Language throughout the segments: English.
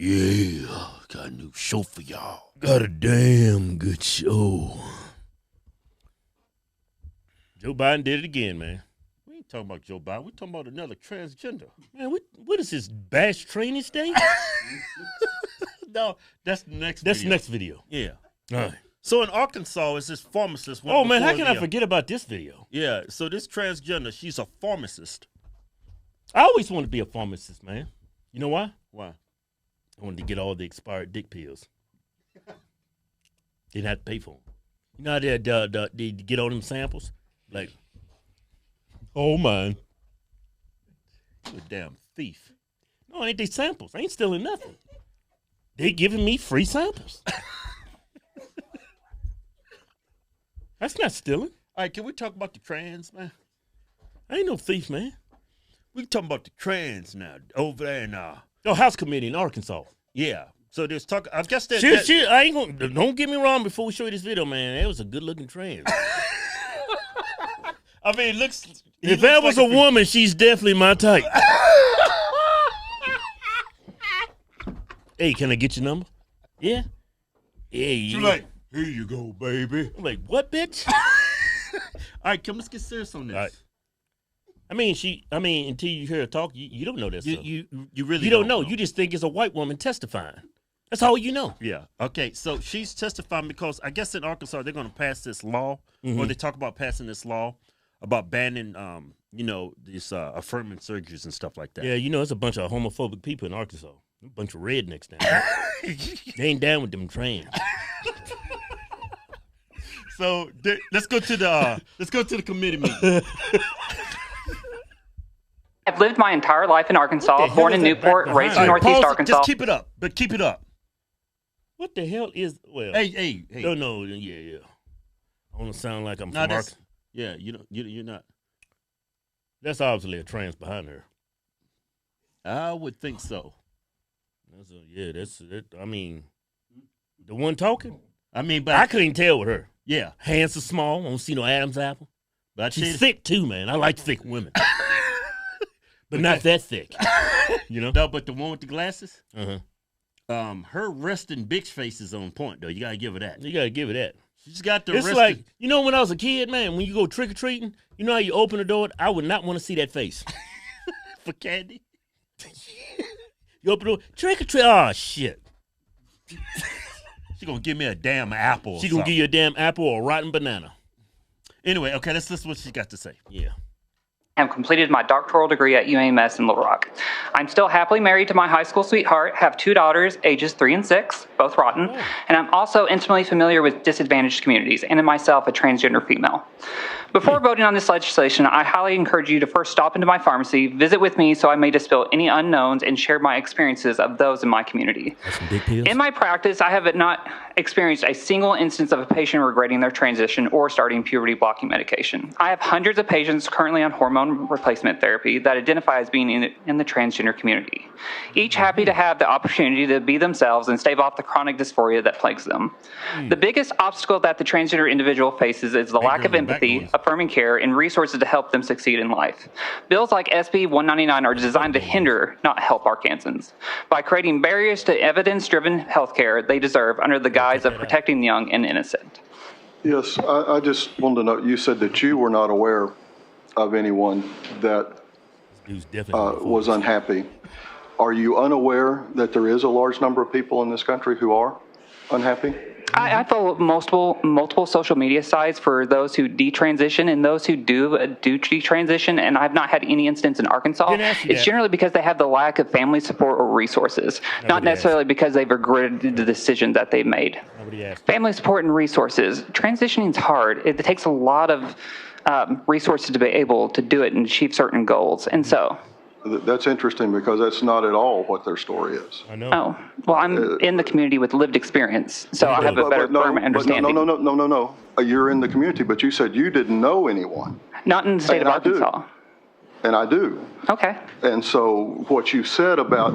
Yeah, got a new show for y'all. Got a damn good show. Joe Biden did it again, man. We ain't talking about Joe Biden. We talking about another transgender. Man, what is this, bash training state? No, that's the next That's video. the next video. Yeah. All right. So in Arkansas, it's this pharmacist. Oh, man, how can I forget about this video? Yeah, so this transgender, she's a pharmacist. I always wanted to be a pharmacist, man. You know why? Why? I wanted to get all the expired dick pills. Didn't have to pay for them. You know how they get all them samples? Like, oh, man. You a damn thief. No, ain't they samples. I ain't stealing nothing. They giving me free samples. That's not stealing. All right, can we talk about the trans, man? I ain't no thief, man. We talking about the trans now over there in House committee in Arkansas. yeah. So there's talk. I guess that. Shit, I ain't gonna. Don't get me wrong. Before we show you this video, man, that was a good looking trans. I mean, it looks. If that was a woman, she's definitely my type. Hey, can I get your number? Yeah. Yeah. She's like, here you go, baby. I'm like, what, bitch? All right, let's get serious on this. All right. I mean, until you hear her talk, you don't know that stuff. You really You don't know. You just think it's a white woman testifying. That's all you know. Yeah. Okay. So she's testifying because I guess in Arkansas they're going to pass this law, or they talk about passing this law about banning, these affirming surgeries and stuff like that. Yeah, it's a bunch of homophobic people in Arkansas. A bunch of rednecks down there. They ain't down with them trans. So let's go to the committee meeting. I've lived my entire life in Arkansas, born in Newport, raised in Northeast Arkansas. Just keep it up, but keep it up. What the hell is? Well, Hey. No, yeah. I want to sound like I'm from Arkansas. Yeah, you're not. That's obviously a trans behind her. I would think so. That's it. I mean, the one talking. I mean, but I couldn't tell with her. Yeah, Hands are small. I don't see no Adam's apple. but She's thick too, man. I like thick women, but not that thick. No, but the one with the glasses, Uh-huh. her resting bitch face is on point though. You gotta give her that. You gotta give it that. She's got the. It's like when I was a kid, man. When you go trick or treating, you know how you open the door. I would not want to see that face for candy. You open the door, trick or treat. Oh shit! She gonna give me a damn apple. She gonna give you a damn apple or a rotten banana. Anyway, okay, let's listen to what she got to say. Yeah. I have completed my doctoral degree at UAMS in Little Rock. I'm still happily married to my high school sweetheart, have 2 daughters, ages 3 and 6, both rotten, and I'm also intimately familiar with disadvantaged communities, and in myself a transgender female. Before voting on this legislation, I highly encourage you to first stop into my pharmacy, visit with me so I may dispel any unknowns and share my experiences of those in my community. In my practice, I have not experienced a single instance of a patient regretting their transition or starting puberty blocking medication. I have hundreds of patients currently on hormone replacement therapy that identify as being in the transgender community, each happy to have the opportunity to be themselves and stave off the chronic dysphoria that plagues them. The biggest obstacle that the transgender individual faces is the lack of empathy, affirming care, and resources to help them succeed in life. Bills like SB 199 are designed to hinder, not help Arkansans, by creating barriers to evidence-driven healthcare they deserve under the guise of protecting the young and innocent. Yes, I just wanted to know, you said that you were not aware of anyone that was unhappy. Are you unaware that there is a large number of people in this country who are unhappy? I follow multiple social media sites for those who detransition and those who do detransition, and I've not had any instance in Arkansas. It's generally because they have the lack of family support or resources, not necessarily because they've regretted the decision that they made. Family support and resources. Transitioning is hard. It takes a lot of resources to be able to do it and achieve certain goals, and so. That's interesting because that's not at all what their story is. I know. Oh, well, I'm in the community with lived experience, so I have a better firm understanding. No. You're in the community, but you said you didn't know anyone. Not in the state of Arkansas. And I do. Okay. And so what you said about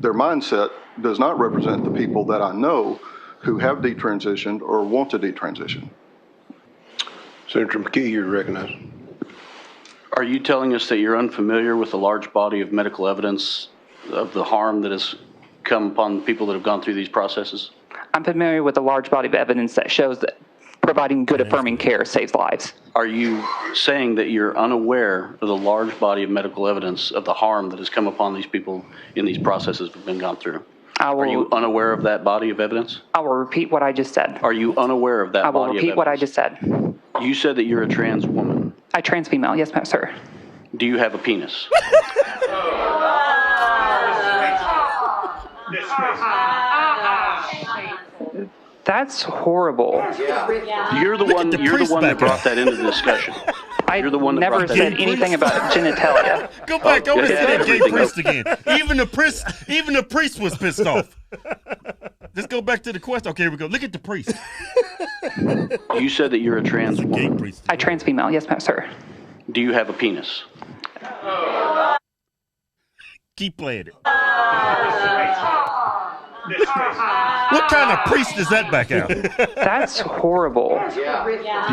their mindset does not represent the people that I know who have detransitioned or want to detransition. Senator McKee, you're recognized. Are you telling us that you're unfamiliar with the large body of medical evidence of the harm that is come upon people that have gone through these processes? I'm familiar with a large body of evidence that shows that providing good affirming care saves lives. Are you saying that you're unaware of the large body of medical evidence of the harm that has come upon these people in these processes that have been gone through? Are you unaware of that body of evidence? I will repeat what I just said. Are you unaware of that body of evidence? I will repeat what I just said. You said that you're a trans woman. I trans female, yes, ma'am, sir. Do you have a penis? That's horrible. You're the one that brought that into the discussion. I never said anything about genitalia. Go back over to that gay priest again. Even the priest was pissed off. Let's go back to the question. Okay, here we go. Look at the priest. You said that you're a trans woman. I trans female, yes, ma'am, sir. Do you have a penis? Keep playing it. What kind of priest is that back out? That's horrible.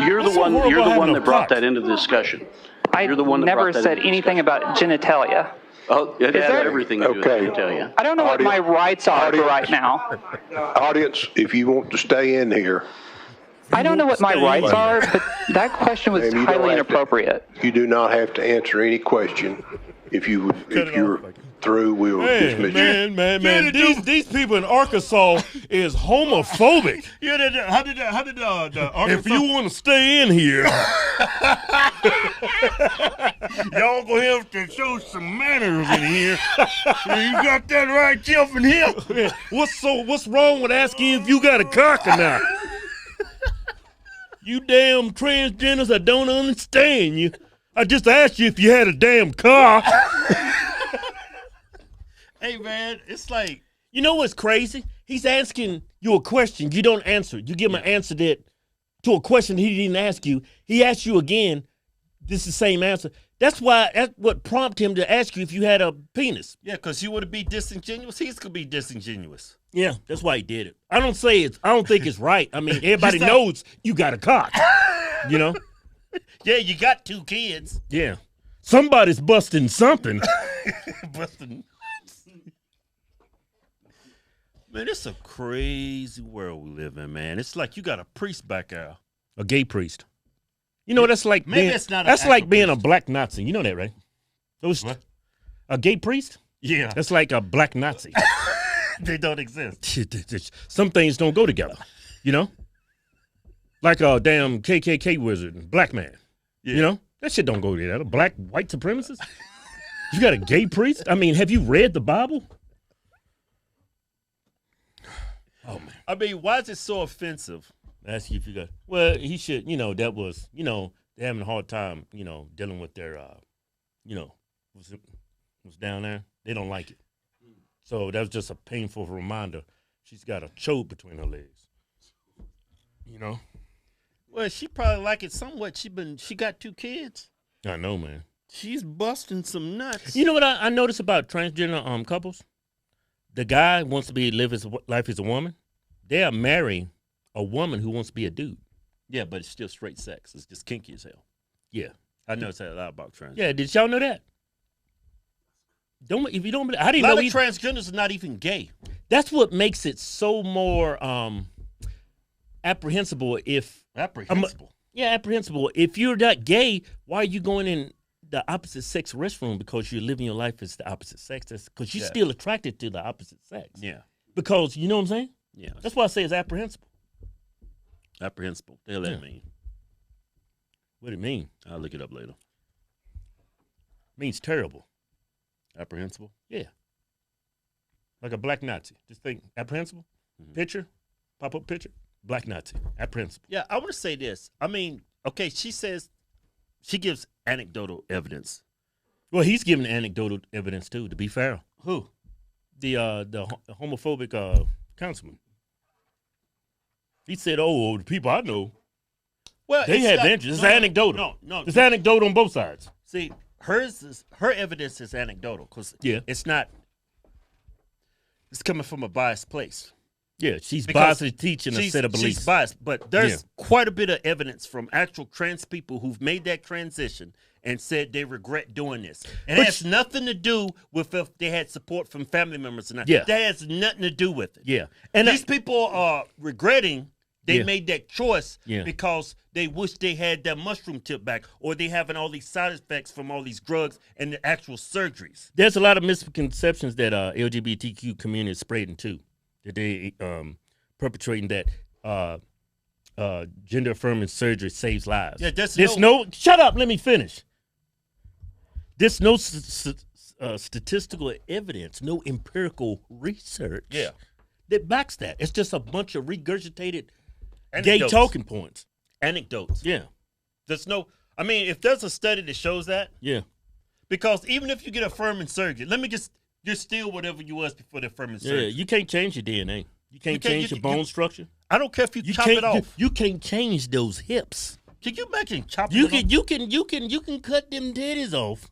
You're the one that brought that into the discussion. I never said anything about genitalia. Oh, it has everything to do with genitalia. I don't know what my rights are for right now. Audience, if you want to stay in here. I don't know what my rights are, but that question was highly inappropriate. You do not have to answer any question. If you're through, we'll dismiss you. Man, these people in Arkansas is homophobic. Yeah, how did the Arkansas? If you want to stay in here, y'all gonna have to show some manners in here. You got that right, Jeff, in here. what's wrong with asking if you got a cock or not? You damn transgenders, I don't understand you. I just asked you if you had a damn car. Hey, man, it's like... You know what's crazy? He's asking you a question. You don't answer. You give him an answer to a question he didn't ask you. He asked you again. This is the same answer. That's what prompted him to ask you if you had a penis. Yeah, because you would be disingenuous. He's going to be disingenuous. Yeah, that's why he did it. I don't think it's right. I mean, everybody knows you got a cock. You know? Yeah, you got 2 kids. Yeah. Somebody's busting something. Man, it's a crazy world we live in, man. It's like you got a priest back out. A gay priest. You know, that's like Maybe being, it's not that's like being priest. A black Nazi. You know that, right? What? A gay priest? Yeah. That's like a black Nazi. They don't exist. Some things don't go together, you know? Like a damn KKK wizard, black man. Yeah. You know? That shit don't go together. Black, white supremacist? You got a gay priest? I mean, have you read the Bible? Oh, man. I mean, why is it so offensive? Ask you if you got. Well, he should, that was, they're having a hard time, dealing with their, what's down there. They don't like it. So that was just a painful reminder. She's got a choke between her legs. Well, she probably like it somewhat. She got 2 kids. I know, man. She's busting some nuts. You know what I noticed about transgender couples? The guy wants to live his life as a woman. They are marrying a woman who wants to be a dude. Yeah, but it's still straight sex. It's just kinky as hell. Yeah. I noticed that a lot about transgender. Yeah, did y'all know that? If you don't, I didn't know. A lot of transgenders are not even gay. That's what makes it so more apprehensible. Apprehensible. If you're not gay, why are you going in the opposite sex restroom? Because you're living your life as the opposite sex. That's because you're still attracted to the opposite sex. Yeah. Because you know what I'm saying? Yeah. That's why I say it's apprehensible. Apprehensible. What the hell that mean? What it mean? I'll look it up later. Means terrible. Apprehensible? Yeah. Like a black Nazi. Just think apprehensible. Mm-hmm. Picture. Pop-up picture. Black Nazi. Apprehensible. Yeah, I want to say this. I mean, okay, she gives anecdotal evidence. Well, he's giving anecdotal evidence too, to be fair. Who? The homophobic councilman. He said, the people I know, they have interest. It's anecdotal. No. It's anecdotal on both sides. See, her evidence is anecdotal because it's coming from a biased place. Yeah, she's biased to teaching a set of beliefs. She's biased, but there's quite a bit of evidence from actual trans people who've made that transition and said they regret doing this. And it has nothing to do with if they had support from family members or not. Yeah. That has nothing to do with it. Yeah. And these people are regretting they Yeah. made that choice Yeah. because they wish they had that mushroom tip back, or they having all these side effects from all these drugs and the actual surgeries. There's a lot of misconceptions that LGBTQ community is spreading too. That they perpetrating that gender affirming surgery saves lives. Yeah, there's no. Shut up. Let me finish. There's no statistical evidence, no empirical research. Yeah. That backs that. It's just a bunch of regurgitated Anecdotes. gay talking points. Anecdotes. Yeah. There's no. I mean, if there's a study that shows that, Yeah. because even if you get affirming surgery, you're still whatever you was before the affirming surgery. Yeah. You can't change your DNA. You can't change your bone structure. I don't care if you chop can't, it off. You can't change those hips. Can you imagine chopping You it can off? you can cut them titties off,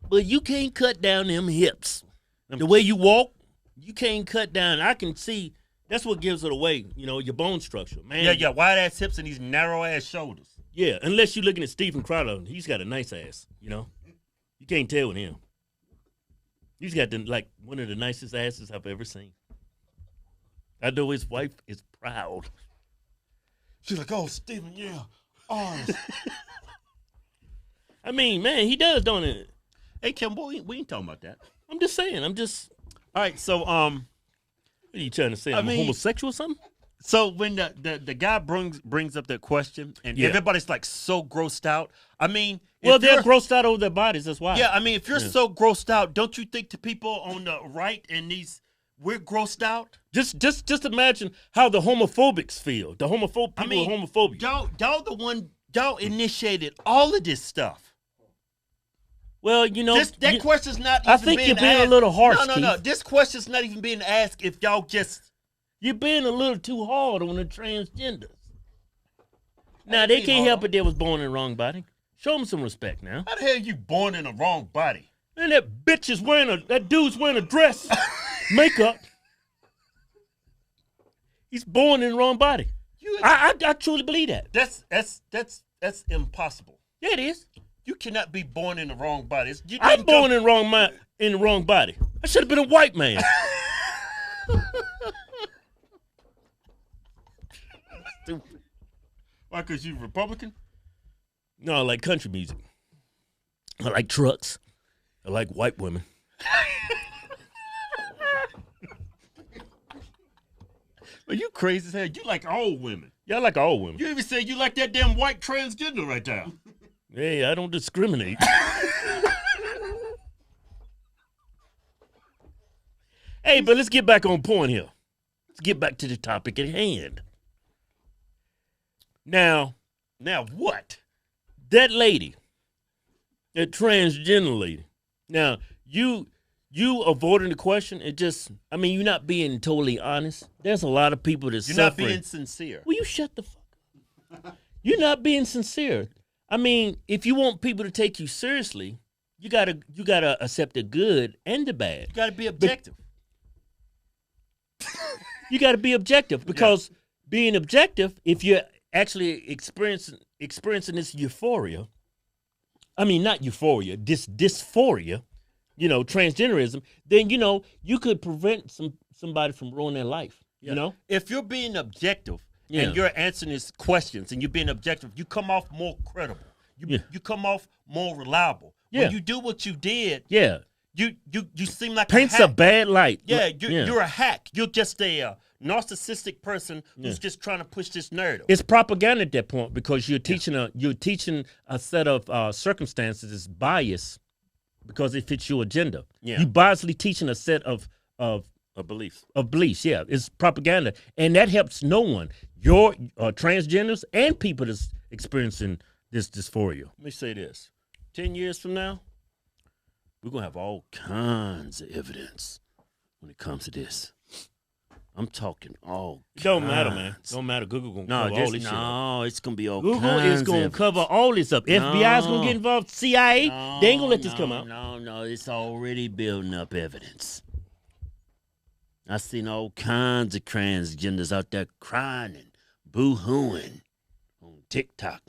but you can't cut down them hips. The way you walk, you can't cut down. I can see that's what gives it away. You know, your bone structure, man. Yeah, wide ass hips and these narrow ass shoulders. Yeah, unless you're looking at Stephen Crowder, he's got a nice ass. You know, you can't tell with him. He's got one of the nicest asses I've ever seen. I know his wife is proud. She's like, "Oh, Stephen, yeah, ours." I mean, man, he does, don't it? Hey, Kim, we ain't talking about that. I'm just saying. All right. So, what are you trying to say? I'm a homosexual or something? So when the guy brings up that question and everybody's like so grossed out. I mean, well, they're grossed out over their bodies. That's why. Yeah, I mean, if you're so grossed out, don't you think the people on the right and we're grossed out? Just imagine how the homophobics feel. The people are homophobic. Y'all initiated all of this stuff. Well, you know, that question's not even I think being you're being asked. a little harsh, No. Keith. This question's not even being asked if y'all just... You're being a little too hard on the transgenders. Now, they can't help it they was born in the wrong body. Show them some respect now. How the hell are you born in the wrong body? And that dude's wearing a dress, makeup. He's born in the wrong body. I truly believe that. That's impossible. Yeah, it is. You cannot be born in the wrong body. I'm born in the wrong body. I should have been a white man. Stupid. Why? Because you Republican? No, I like country music. I like trucks. I like white women. Well, you crazy as hell. You like old women. Yeah, I like all women. You even say you like that damn white transgender right there. Hey, I don't discriminate. Hey, but let's get back on point here. Let's get back to the topic at hand. Now what? That lady, that transgender lady. Now, you avoiding the question, you're not being totally honest. There's a lot of people that's You're suffering. not being sincere. Will you shut the fuck up? You're not being sincere. I mean, if you want people to take you seriously, you gotta accept the good and the bad. You gotta be objective. You gotta be objective because being objective, if you're actually experiencing this euphoria, I mean not euphoria, this dysphoria, transgenderism, then you could prevent somebody from ruining their life. You know, if you're being objective. Yeah. And you're answering his questions and you're being objective, you come off more credible. You come off more reliable. Yeah. When you do what you did, you seem like paints a a bad light. Yeah, you're a hack. You're just a narcissistic person who's just trying to push this narrative. It's propaganda at that point because you're teaching a set of circumstances that's biased because it fits your agenda. Yeah. You biasly teaching a set of beliefs. Of beliefs, yeah. It's propaganda. And that helps no one. Your transgenders and people that's experiencing this dysphoria. Let me say this. 10 years from now, we're going to have all kinds of evidence when it comes to this. I'm talking all kinds. Don't matter, man. Don't matter. Google going to cover all this shit up. No, it's going to be all Google kinds. Google is going to cover all this up. FBI is going to get involved. CIA, they ain't going to let this come out. No. It's already building up evidence. I seen all kinds of transgenders out there crying and boo-hooing on TikTok.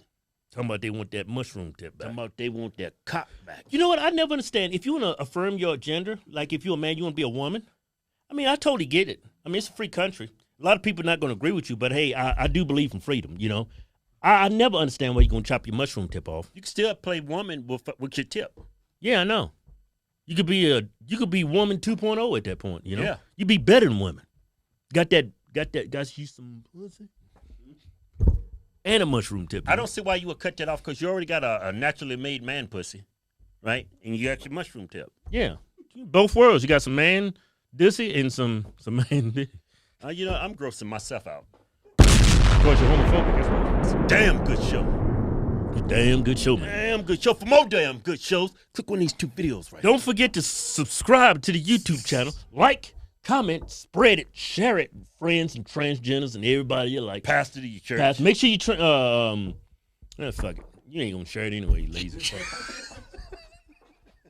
Talking about they want that mushroom tip back. Talking about they want that cock back. You know what? I never understand. If you want to affirm your gender, like if you're a man, you want to be a woman. I mean, I totally get it. I mean, it's a free country. A lot of people are not going to agree with you, but hey, I do believe in freedom, you know. I never understand why you're going to chop your mushroom tip off. You can still play woman with your tip. Yeah, I know. You could be woman 2.0 at that point, you know. Yeah. You be better than women. Got you some pussy and a mushroom tip. I don't see why you would cut that off because you already got a naturally made man pussy, right? And you got your mushroom tip. Yeah, both worlds. You got some man dissy and some man dissy. You know, I'm grossing myself out. Because you're homophobic. That's what. It's a damn good show. A damn good show, man. Damn good show. For more damn good shows, click on these 2 videos right Don't forget to subscribe to the YouTube channel. Like, comment, spread it, share it with friends and transgenders and everybody you like. Pastor to your church. Make sure you fuck it. You ain't gonna share it anyway, you lazy fuck.